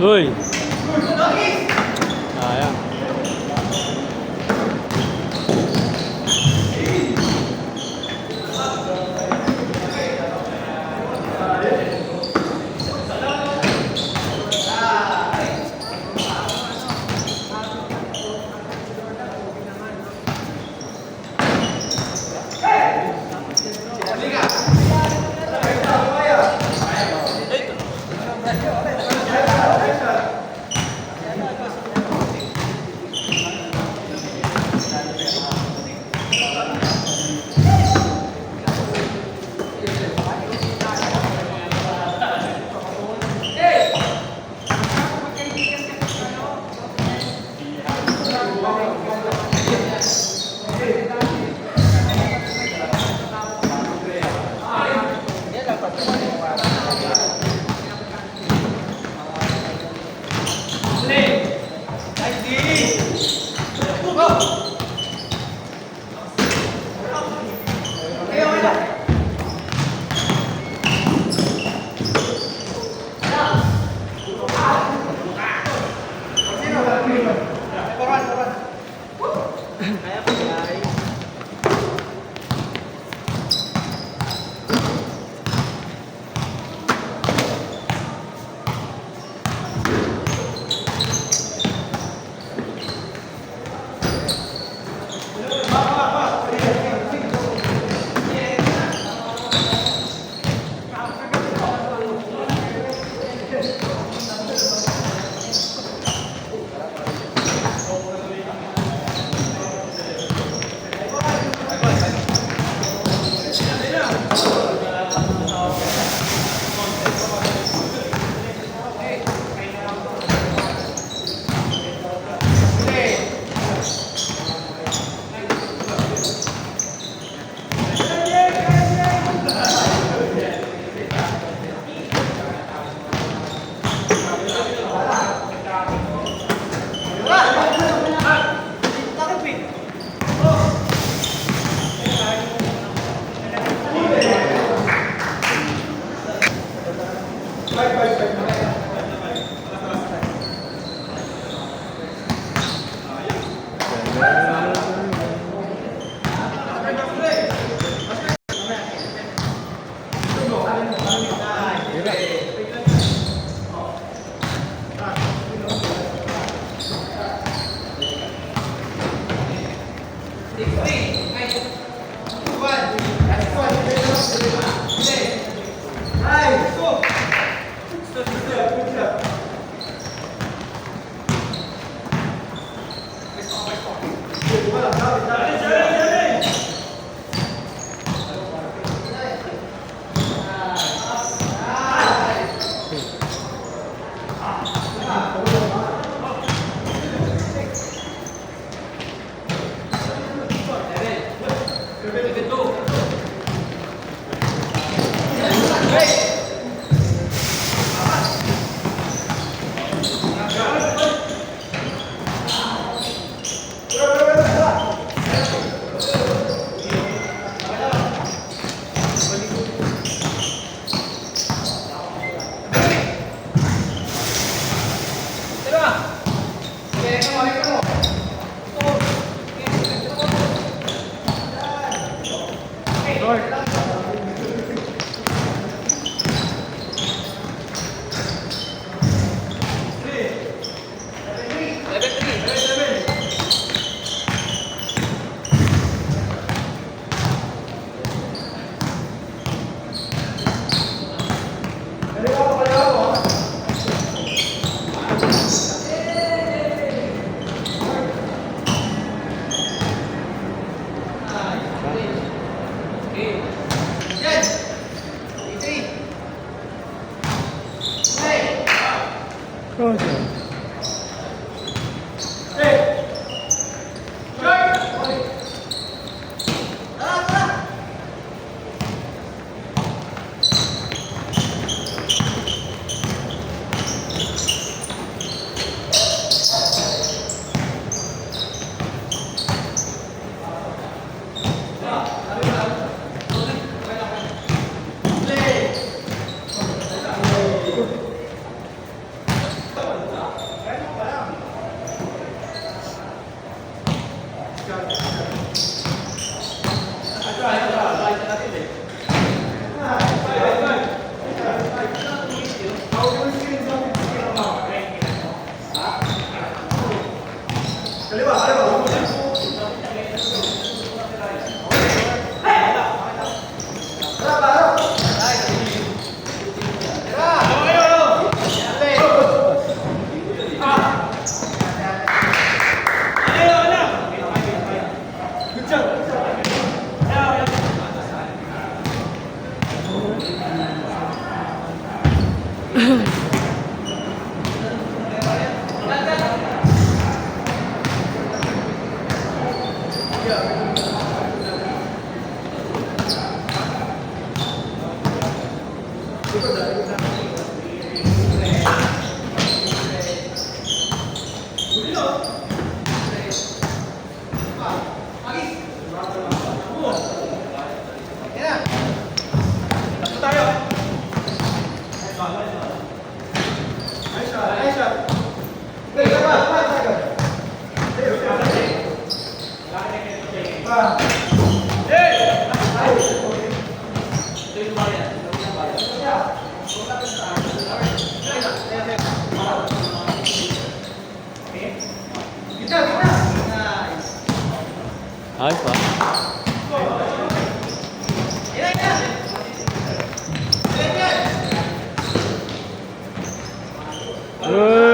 Uy. Ayan. Ayos pa. Hey!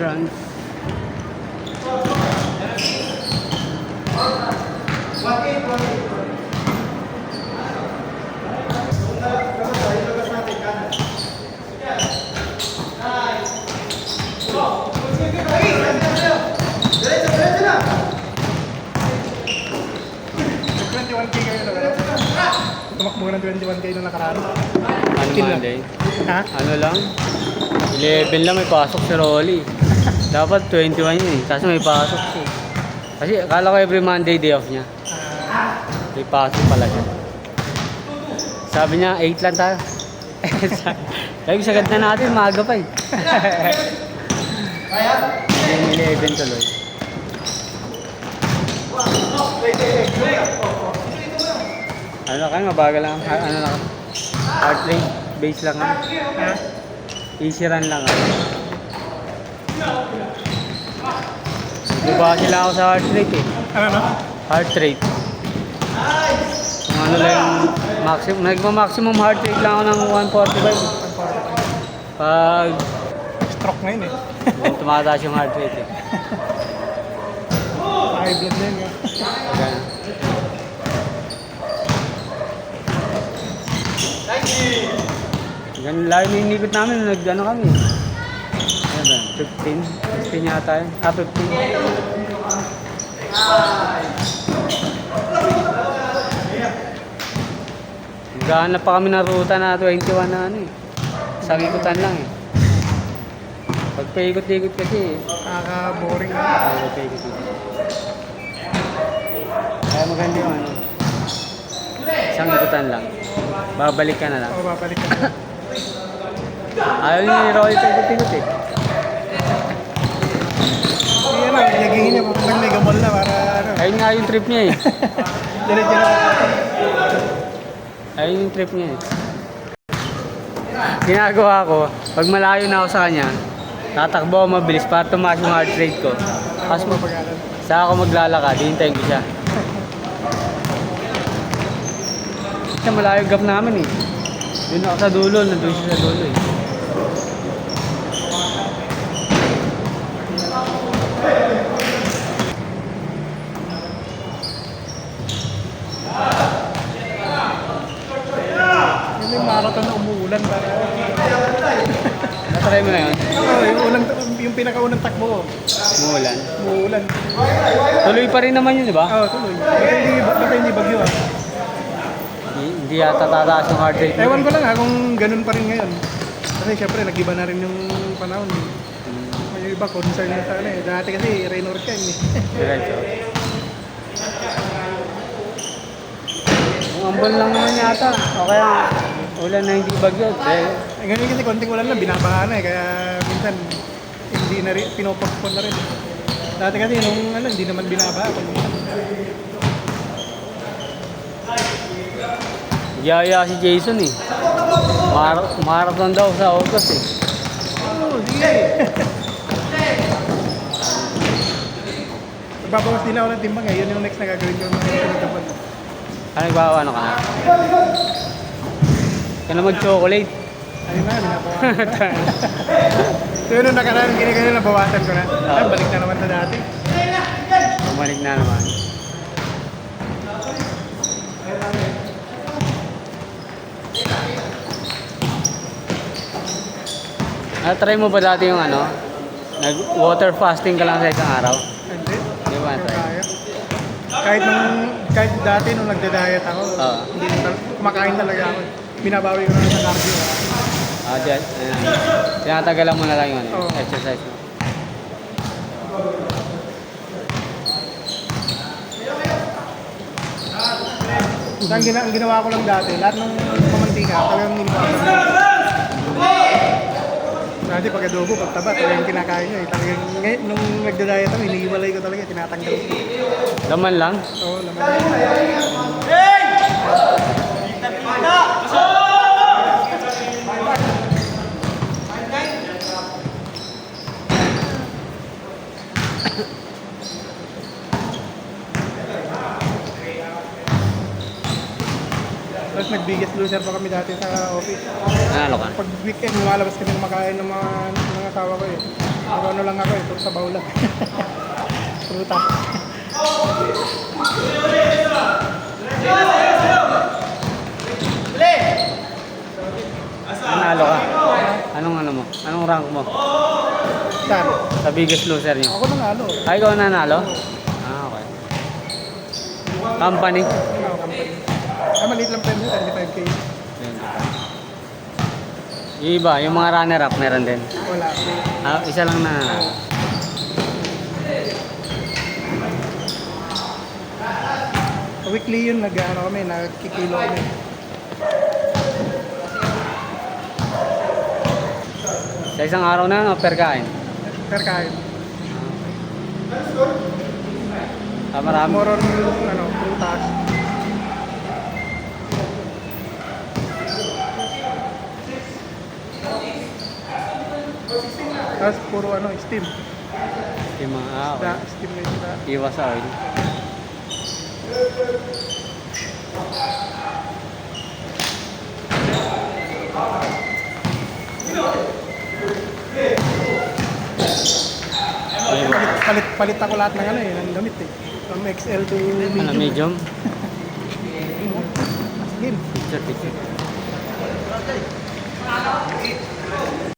France. Tumakbo ng 21K nung nakaraan. Ano 15 lang. Monday? Ha? Ano lang? 11 lang may pasok si Rolly. Dapat 21 yun eh. Kasi may pasok siya eh. Kasi akala ko every Monday day off niya. May pasok pala siya. Sabi niya, 8 lang tayo. Sabi, sagad na natin, maaga pa eh. Yung 11 tuloy. Ano ka, mabagal lang. Ano lang. Heart rate, base lang ah. Ha? Easy run lang ah. Diba sila ako sa heart rate eh. Ano no? Heart rate. Kung ano lang yung maximum, nagma-maximum heart rate lang ako ng 145. Pag Stroke na yun eh. tumataas yung heart rate eh. High blood na yun. Ganun. Ganun lang yung inipit namin, nag-ano kami. Ano ba? 15? 15 yata yun. 15. Naghahanap pa kami ng ruta na 21 na ano eh. Isang ikutan lang eh. Pag paikot-ikot kasi eh. Nakaka-boring na. Ayaw paikot-ikot. Kaya maganda yung ano. Isang ikutan lang. Babalik ka na lang. O, babalik ka na. Ayaw niya ni Roy paikot-ikot eh. Kaya lang, yagihin niya kung may gamol na para ano. Ayun nga yung trip niya eh. Diretso na. Ayun yung trip niya eh. Ginagawa ko, pag malayo na ako sa kanya, tatakbo ako mabilis para tumaas yung heart rate ko. Tapos Mapagalan. saka ako maglalakad, hintayin ko siya. Kasi malayo gap namin eh. Doon ako sa dulo, nandun siya sa dulo eh. Yun yung marathon na umuulan para. Natry mo na yun? Oo, yung pinakaunang takbo ko. Umuulan. Umuulan. Tuloy pa rin naman yun, di ba? Oo, tuloy. Baka hindi bagyo ah. Hindi yata tataas yung heart rate. Ewan ko lang kung ganun pa rin ngayon. Kasi syempre, nag-iba na rin yung panahon. Yung iba, concern na sana eh. Dati kasi, rain or shine eh. Diretso. Ang ambon lang naman yata. O kaya, ulan na hindi bagyo. Ngayon kasi konting ulan lang, binabaha na eh. Kaya minsan, hindi na rin, pinopostpone na rin. Dati kasi nung ano, hindi naman binabaha. Yaya si Jason eh. Marathon daw sa August eh. Oo, sige. Babawas din ako ng timbang eh. Yun yung next na gagawin ko ng pinagdapan. Ano nagbawa ano ka na? Ka na mag-chocolate. Ayun na, binabawasan. So yun nung nakaraan, ginigano na bawasan ko na. Balik na naman sa dati. Bumalik na naman. Try mo ba dati yung ano? Nag-water fasting ka lang sa isang araw? Hindi. Di ba? Hindi ko Try? kaya. Kahit dati nung nagda-diet ako, Oo. hindi kumakain talaga ako. Binabawi ko na sa cardio. Diyan. Tinatagalan mo na lang yung ano, Oo. exercise mo. Ang ginawa ko lang dati, lahat ng pamantika, talagang niliwasan ko. Dati pag adobo, pag taba, talagang kinakain nyo. Talagang, ngayon, nung nagda-diet ako, hinihiwalay ko talaga, tinatanggal ko. Laman lang? Oo, laman. Tapos nag-biggest loser pa kami dati sa office. Nanalo ka? Pag weekend, lumalabas kami kumakain ng mga asawa ko eh. Pero ano lang ako eh, puro sabaw lang. Pruta. Nanalo ka. Anong ano mo? Anong rank mo? Saan? Sa biggest loser niyo? Ako nanalo. Ay, ikaw nanalo? Ah, okay. Company? Ano ako company? Ah, maliit lang premyo, 35K. Yung iba, yung mga runner-up meron din. Wala. Ah, isa lang na. Weekly yun, nag-ano kami, nagkikilo kami. Sa isang araw na, no, per kain. Per kain. Ah, marami. More on, ano, prutas. Tapos puro ano, steam. Yung mga, Isda, okay. steam na isda. Iwas sa oil. Palit ako lahat ng ano eh, ng damit eh. From XL to Ano, medium. medium? Game. Picture, picture.